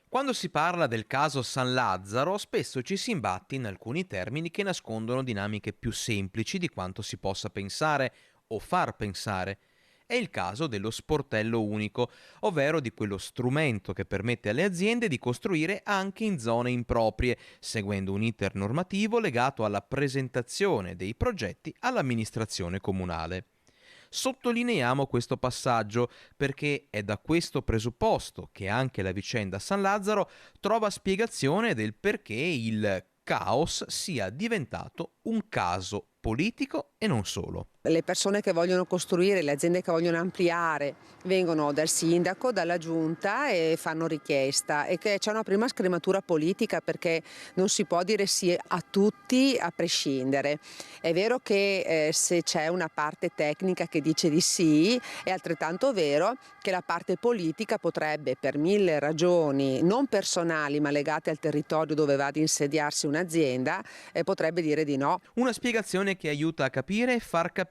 Quando si parla del caso San Lazzaro, spesso ci si imbatti in alcuni termini che nascondono dinamiche più semplici di quanto si possa pensare o far pensare. È il caso dello sportello unico, ovvero di quello strumento che permette alle aziende di costruire anche in zone improprie, seguendo un iter normativo legato alla presentazione dei progetti all'amministrazione comunale. Sottolineiamo questo passaggio perché è da questo presupposto che anche la vicenda San Lazzaro trova spiegazione del perché il caos sia diventato un caso politico e non solo. Le persone che vogliono costruire, le aziende che vogliono ampliare, vengono dal sindaco, dalla giunta e fanno richiesta, e che c'è una prima scrematura politica perché non si può dire sì a tutti a prescindere. È vero che se c'è una parte tecnica che dice di sì, è altrettanto vero che la parte politica potrebbe, per mille ragioni non personali ma legate al territorio dove va ad insediarsi un'azienda, potrebbe dire di no. Una spiegazione che aiuta a capire e far capire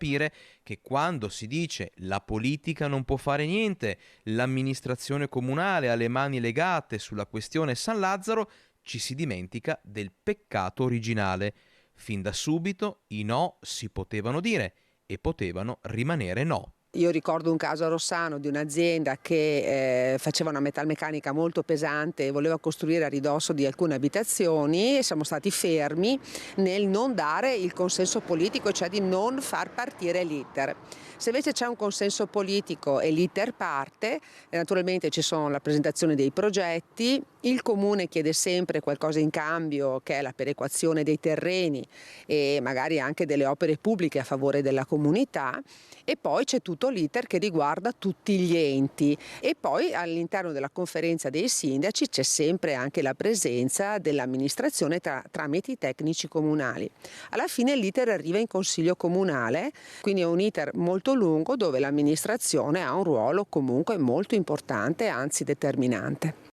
che quando si dice la politica non può fare niente, l'amministrazione comunale ha le mani legate sulla questione San Lazzaro, ci si dimentica del peccato originale. Fin da subito i no si potevano dire e potevano rimanere no. Io ricordo un caso a Rossano di un'azienda che faceva una metalmeccanica molto pesante e voleva costruire a ridosso di alcune abitazioni, e siamo stati fermi nel non dare il consenso politico, cioè di non far partire l'iter. Se invece c'è un consenso politico e l'iter parte, naturalmente ci sono la presentazione dei progetti, il comune chiede sempre qualcosa in cambio, che è la perequazione dei terreni e magari anche delle opere pubbliche a favore della comunità, e poi c'è tutto l'iter che riguarda tutti gli enti, e poi all'interno della conferenza dei sindaci c'è sempre anche la presenza dell'amministrazione tramite i tecnici comunali. Alla fine l'iter arriva in consiglio comunale, quindi è un iter molto lungo dove l'amministrazione ha un ruolo comunque molto importante, anzi determinante.